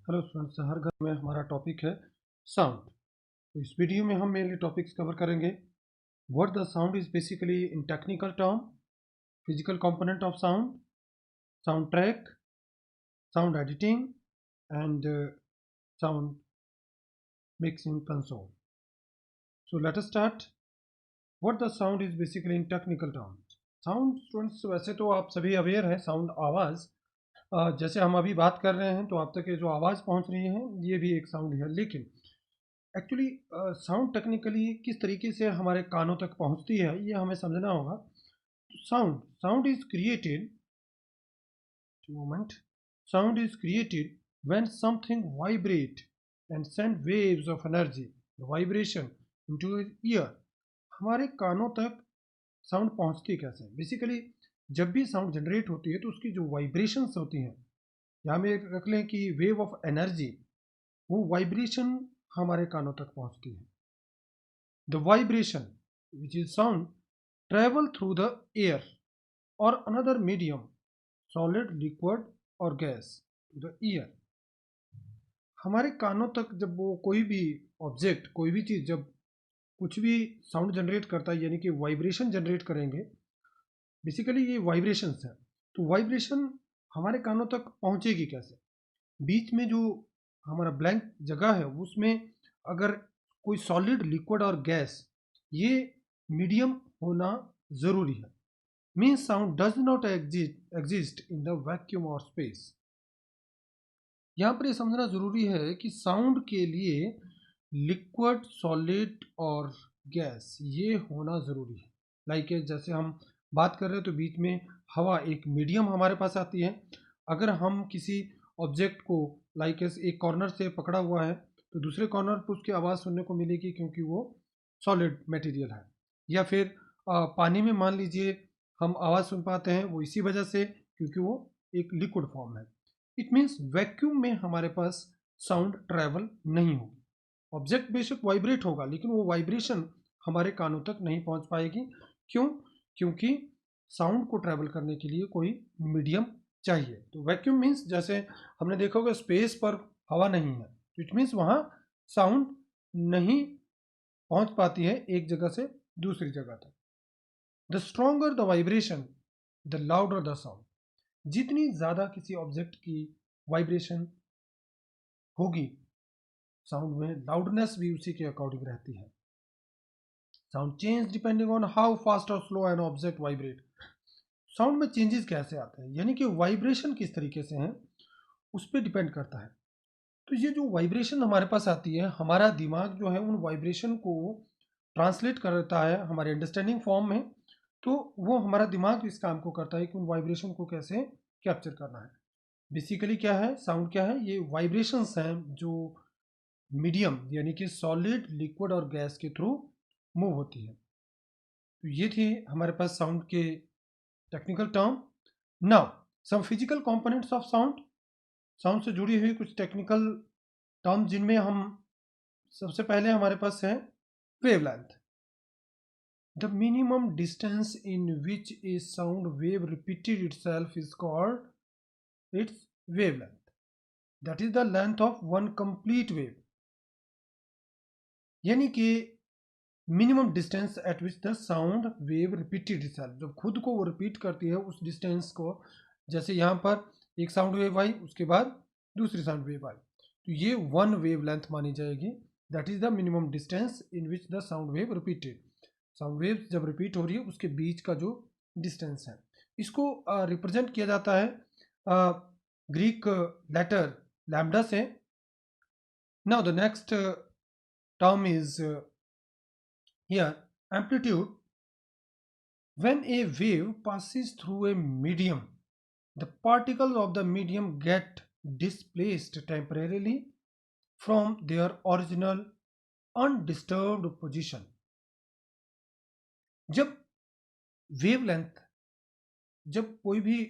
Hello students, हर घर में हमारा टॉपिक है साउंड। तो इस वीडियो में हम मेनली टॉपिक्स कवर करेंगे। What the sound is basically in technical term, physical component of sound, sound track, sound editing and sound mixing console. So let us start. What the sound is basically in technical term. Sound students, वैसे तो आप सभी aware हैं, sound आवाज़ जैसे हम अभी बात कर रहे हैं तो आप तक ये जो आवाज़ पहुंच रही है ये भी एक साउंड है। लेकिन एक्चुअली साउंड टेक्निकली किस तरीके से हमारे कानों तक पहुंचती है ये हमें समझना होगा। Sound sound is created moment sound is created when something vibrate and send waves of energy vibration into year. हमारे कानों तक साउंड पहुंचती कैसे? बेसिकली जब भी साउंड जनरेट होती है तो उसकी जो वाइब्रेशंस होती हैं, यहाँ में रख लें कि वेव ऑफ एनर्जी, वो वाइब्रेशन हमारे कानों तक पहुंचती है। The vibration, which is sound, travel through the air or another medium, solid, liquid or gas, to the ear. हमारे कानों तक जब वो कोई भी ऑब्जेक्ट, कोई भी चीज़ जब कुछ भी साउंड जनरेट करता है, यानी कि वाइब्रेशन जनरेट करेंगे, बेसिकली ये वाइब्रेशंस है। तो वाइब्रेशन हमारे कानों तक पहुंचेगी कैसे? बीच में जो हमारा ब्लैंक जगह है उसमें अगर कोई सॉलिड, लिक्विड और गैस, ये मीडियम होना ज़रूरी है। Means sound does not exist in the vacuum और स्पेस। यहाँ पर ये समझना ज़रूरी है कि साउंड के लिए लिक्विड, सॉलिड और गैस ये होना ज़रूरी है। लाइक जैसे हम बात कर रहे हैं तो बीच में हवा एक मीडियम हमारे पास आती है। अगर हम किसी ऑब्जेक्ट को लाइक एक कॉर्नर से पकड़ा हुआ है तो दूसरे कॉर्नर पर उसकी आवाज़ सुनने को मिलेगी क्योंकि वो सॉलिड मटेरियल है। या फिर पानी में मान लीजिए हम आवाज़ सुन पाते हैं, वो इसी वजह से क्योंकि वो एक लिक्विड फॉर्म है। इट मीन्स वैक्यूम में हमारे पास साउंड ट्रैवल नहीं होगी। ऑब्जेक्ट बेशक वाइब्रेट होगा लेकिन वो वाइब्रेशन हमारे कानों तक नहीं पहुंच पाएगी। क्यों? क्योंकि साउंड को ट्रैवल करने के लिए कोई मीडियम चाहिए। तो वैक्यूम मीन्स जैसे हमने देखा होगा स्पेस पर हवा नहीं है, तो इट मीन्स वहाँ साउंड नहीं पहुंच पाती है एक जगह से दूसरी जगह तक। The stronger the vibration, the louder the sound. जितनी ज़्यादा किसी ऑब्जेक्ट की वाइब्रेशन होगी, साउंड में लाउडनेस भी उसी के अकॉर्डिंग रहती है। Sound change depending on how fast और slow an object vibrate. Sound में चेंजेस कैसे आते हैं, यानी कि वाइब्रेशन किस तरीके से हैं उस पर डिपेंड करता है। तो ये जो वाइब्रेशन हमारे पास आती है, हमारा दिमाग जो है उन वाइब्रेशन को ट्रांसलेट करता है हमारे अंडरस्टैंडिंग फॉर्म में। तो वो हमारा दिमाग इस काम को करता है कि उन वाइब्रेशन को कैसे कैप्चर करना है। बेसिकली क्या है साउंड, क्या है? ये वाइब्रेशंस हैं जो मीडियम यानी कि सॉलिड, लिक्विड और गैस के थ्रू मूव होती है। तो ये थी हमारे पास साउंड के technical term. Now some physical components of sound. Sound से जुड़ी हुई कुछ टेक्निकल टर्म जिनमें हम सबसे पहले हमारे पास है wavelength. The minimum distance in which A sound wave repeated itself is called its wavelength. That is the length of one complete wave. यानी कि minimum distance eight which the sound wave repeated itself, जब खुद को वो repeat करती है उस distance को। जैसे यहाँ पर एक साउंड वेव आई, उसके बाद दूसरी साउंड वेव आई, तो ये वन वेव लेंथ मानी जाएगी। That is the minimum distance in which the sound wave repeated. Sound wave जब रिपीट हो रही है उसके बीच का जो डिस्टेंस है, इसको रिप्रेजेंट किया जाता है ग्रीक लेटर लैम्डा से। Now the next term is here amplitude. When a wave passes through a medium, the particles of the medium get displaced temporarily from their original undisturbed position. जब wavelength, जब कोई भी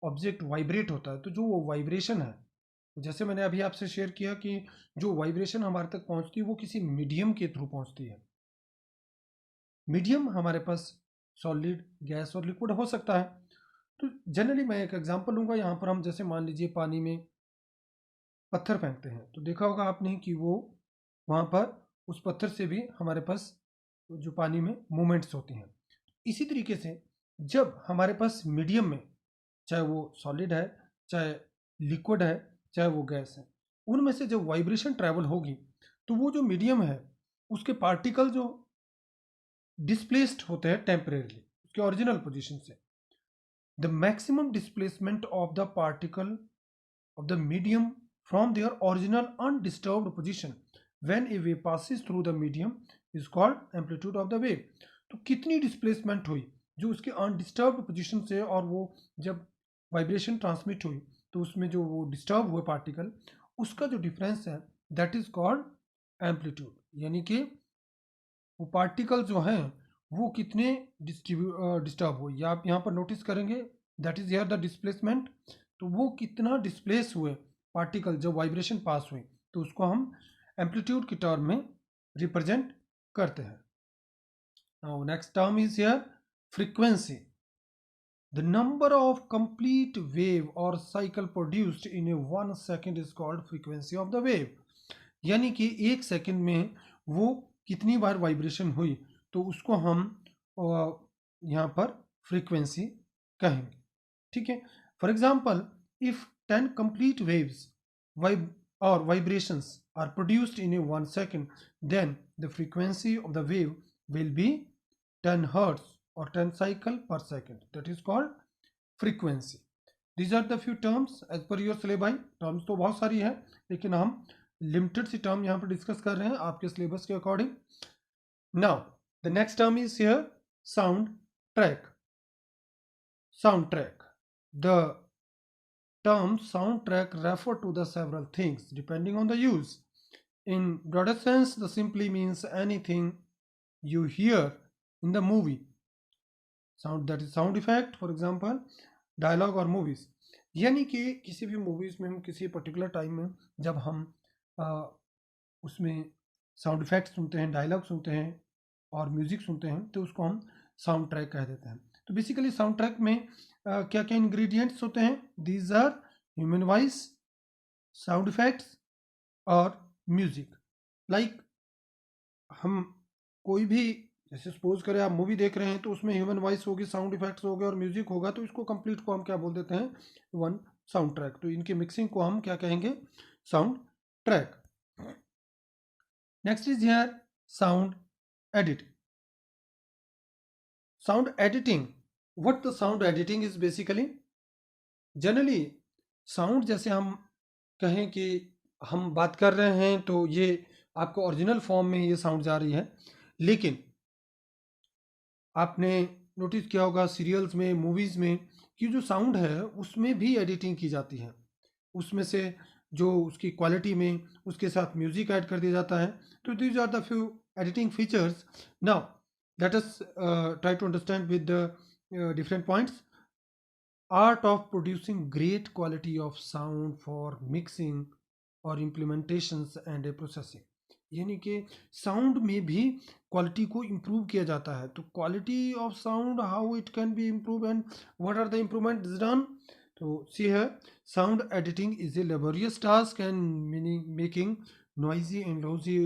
object vibrate होता है तो जो वो वाइब्रेशन है, जैसे मैंने अभी आपसे शेयर किया कि जो वाइब्रेशन हमारे तक पहुंचती है वो किसी मीडियम के थ्रू पहुंचती है। मीडियम हमारे पास सॉलिड, गैस और लिक्विड हो सकता है। तो जनरली मैं एक एग्जांपल लूँगा। यहाँ पर हम जैसे मान लीजिए पानी में पत्थर फेंकते हैं तो देखा होगा आपने कि वो वहाँ पर उस पत्थर से भी हमारे पास जो पानी में मूवमेंट्स होती हैं। इसी तरीके से जब हमारे पास मीडियम में, चाहे वो सॉलिड है, चाहे लिक्विड है, चाहे वो गैस है, उनमें से जब वाइब्रेशन ट्रैवल होगी तो वो जो मीडियम है उसके पार्टिकल जो डिस्प्लेस्ड होते हैं टेम्परेरली उसके ओरिजिनल पोजीशन से, the maximum displacement of the particle of the medium from their original undisturbed position when a wave passes through the medium is called amplitude of the wave। तो कितनी displacement हुई जो उसके undisturbed position से, और वो जब वाइब्रेशन ट्रांसमिट हुई तो उसमें जो वो डिस्टर्ब हुए पार्टिकल, उसका जो डिफरेंस है दैट इज कॉल्ड एम्पलीट्यूड। यानी कि वो पार्टिकल जो हैं वो कितने डिस्टर्ब हुए, या आप यहाँ पर नोटिस करेंगे that is here the displacement. तो वो कितना डिस्प्लेस हुए पार्टिकल जब वाइब्रेशन पास हुई, तो उसको हम एम्पलीट्यूड की टर्म में रिप्रेजेंट करते हैं। Now next term is here frequency. The number of complete wave और cycle produced in a 1 second is called frequency of the wave. यानी कि 1 सेकेंड में वो कितनी बार वाइब्रेशन हुई, तो उसको हम यहाँ पर फ्रीक्वेंसी कहेंगे। ठीक है। For example, if 10 complete waves or vibrations are produced in a 1 second, then the frequency of the wave will be 10 hertz or 10 cycle per second. That is called frequency. These are the few terms as per your syllabi. Terms तो बहुत सारी है, लेकिन हम limited सी term यहाँ पर discuss कर रहे हैं आपके syllabus के according. Now, the next term is here sound track. Soundtrack. The term soundtrack refer to the several things depending on the use. In broader sense, the simply means anything you hear in the movie. Sound, that is sound effect, for example, dialogue or movies. यानी कि किसी भी movies में हम किसी particular time में जब हम उसमें साउंड इफेक्ट सुनते हैं, डायलॉग सुनते हैं और म्यूजिक सुनते हैं, तो उसको हम साउंड ट्रैक कह देते हैं। तो बेसिकली साउंड ट्रैक में क्या क्या इंग्रेडिएंट्स होते हैं? These are human voice, sound effects और म्यूजिक। लाइक हम कोई भी, जैसे सपोज करें आप मूवी देख रहे हैं तो उसमें ह्यूमन वॉइस होगी, साउंड इफेक्ट्स हो गए और म्यूजिक होगा, तो इसको कंप्लीट को हम क्या बोल देते हैं? One sound track. तो इनके मिक्सिंग को हम क्या कहेंगे? Sound track. Next is here sound editing. Sound editing. What the sound editing is basically? Generally, sound जैसे हम कहें कि हम बात कर रहे हैं तो ये आपको ओरिजिनल फॉर्म में ये साउंड जा रही है, लेकिन आपने नोटिस किया होगा सीरियल्स में, मूवीज़ में कि जो साउंड है उसमें भी एडिटिंग की जाती है। उसमें से जो उसकी क्वालिटी में उसके साथ म्यूजिक ऐड कर दिया जाता है। तो these are the few editing features. Now let us try to understand with the different points. Art of producing great quality of sound for mixing or implementations and processing. यानी कि sound में भी quality को improve किया जाता है। तो quality of sound, how it can be improve and what are the improvement done. तो सी है, sound editing is a laborious task and meaning making noisy and lousy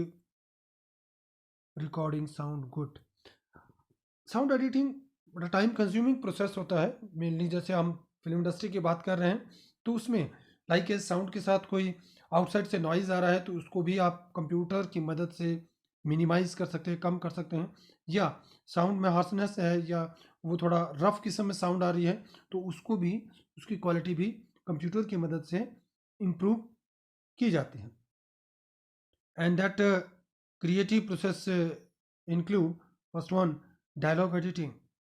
recording sound good. Sound editing बड़ा time consuming process होता है। Mainly जैसे हम film industry की बात कर रहे हैं तो उसमें लाइक साउंड के साथ कोई आउटसाइड से नॉइज़ आ रहा है तो उसको भी आप कंप्यूटर की मदद से मिनिमाइज कर सकते हैं, कम कर सकते हैं। या साउंड में हार्सनेस है या वो थोड़ा रफ किस्म में साउंड आ रही है तो उसको भी, उसकी क्वालिटी भी कंप्यूटर की मदद से इम्प्रूव की जाती है। And that creative process include first one dialogue editing,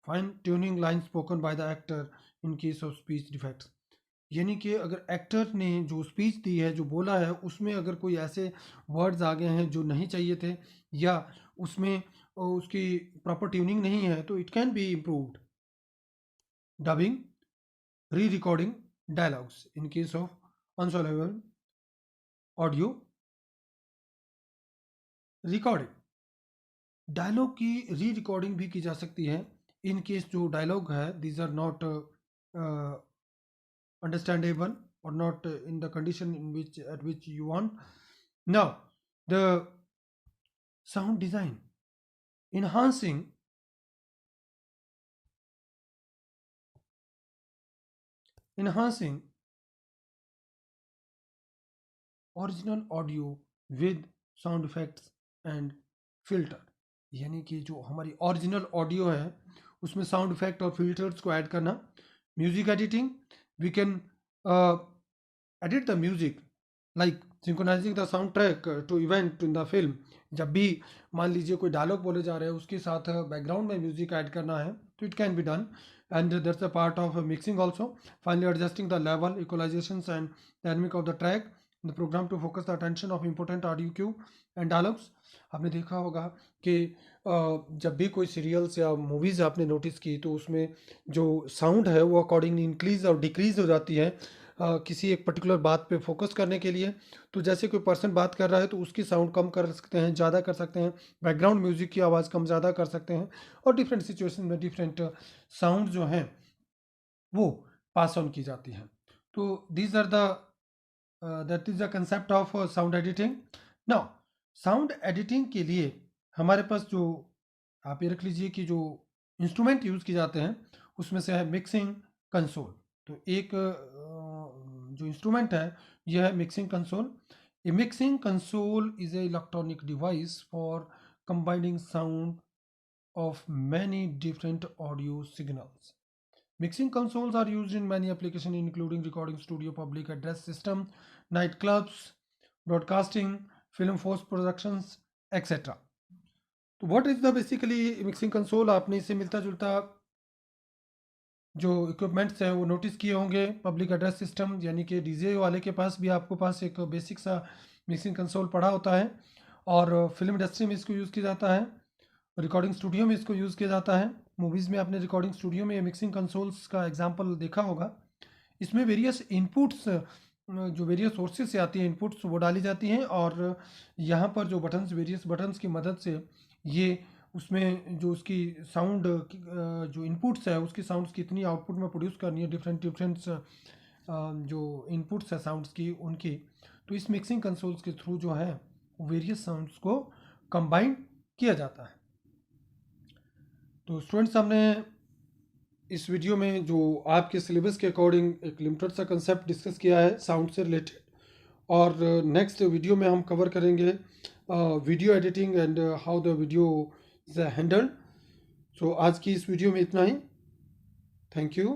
fine tuning lines spoken by the actor in case of speech defects। यानी कि अगर एक्टर ने जो स्पीच दी है, जो बोला है, उसमें अगर कोई ऐसे वर्ड्स आ गए हैं जो नहीं चाहिए थे या उसमें उसकी प्रॉपर ट्यूनिंग नहीं है तो it can be improved. Dubbing, re recording dialogues in case of unsolvable audio recording. Dialogue की री रिकॉर्डिंग भी की जा सकती है इन केस जो डायलॉग है these are not understandable or not in the condition in which at which you want. Now, the sound design, enhancing original audio with sound effects and filter, यानी कि जो हमारी ओरिजिनल ऑडियो है उसमें sound effect और filters को add करना. Music editing, we can edit the music like synchronizing the soundtrack to event in the film. जब भी मान लीजिए कोई डायलॉग बोले जा रहे हैं उसके साथ बैकग्राउंड में म्यूजिक ऐड करना है तो it can be done, and that's a part of mixing also. Finally, adjusting the level, equalizations and dynamic of the track in the program to focus the attention of important audio cue and dialogues. आपने देखा होगा कि जब भी कोई serials या movies आपने notice की तो उसमें जो साउंड है वो अकॉर्डिंगली इंक्रीज और डिक्रीज हो जाती है किसी एक पर्टिकुलर बात पे फोकस करने के लिए. तो जैसे कोई पर्सन बात कर रहा है तो उसकी साउंड कम कर सकते हैं, ज़्यादा कर सकते हैं, बैकग्राउंड म्यूजिक की आवाज़ कम ज़्यादा कर सकते हैं, और डिफरेंट सिचुएशन में डिफरेंट साउंड जो हैं वो पास ऑन की जाती हैं. तो these are the that is the concept of sound editing. Now, sound editing के लिए हमारे पास जो, आप ये रख लीजिए कि जो इंस्ट्रूमेंट यूज़ किए जाते हैं उसमें से है मिक्सिंग कंसोल. तो एक जो इंस्ट्रूमेंट है यह है mixing console. A mixing console is a electronic device for combining sound of many different audio signals. Mixing consoles are used in many applications including recording studio, public address system, nightclubs, broadcasting, film post productions, etc. तो what is the basically mixing console? आपने इससे मिलता जुलता जो equipments हैं वो notice किए होंगे. पब्लिक एड्रेस सिस्टम, यानी कि डीजे वाले के पास भी आपको पास एक बेसिक सा मिक्सिंग कंसोल पड़ा होता है, और फिल्म इंडस्ट्री में इसको यूज़ किया जाता है, रिकॉर्डिंग स्टूडियो में इसको यूज़ किया जाता है. मूवीज़ में आपने रिकॉर्डिंग स्टूडियो में मिक्सिंग कंसोल्स का एग्जांपल देखा होगा. इसमें वेरियस इनपुट्स, जो वेरियस सोर्सेज से आती हैं इनपुट्स वो डाली जाती हैं, और यहाँ पर जो बटन्स, वेरियस बटन्स की मदद से ये उसमें जो उसकी साउंड जो इनपुट्स है उसकी साउंड्स कितनी आउटपुट में प्रोड्यूस करनी है, डिफरेंट डिफरेंट जो इनपुट्स है साउंड्स की उनकी, तो इस मिक्सिंग कंसोल्स के थ्रू जो है वेरियस साउंड्स को कंबाइन किया जाता है. तो स्टूडेंट्स, हमने इस वीडियो में जो आपके सिलेबस के अकॉर्डिंग एक लिमिटेड सा कंसेप्ट डिस्कस किया है साउंड से रिलेटेड, और नेक्स्ट वीडियो में हम कवर करेंगे video editing and how the video is handled. So आज की इस वीडियो में इतना ही. Thank you.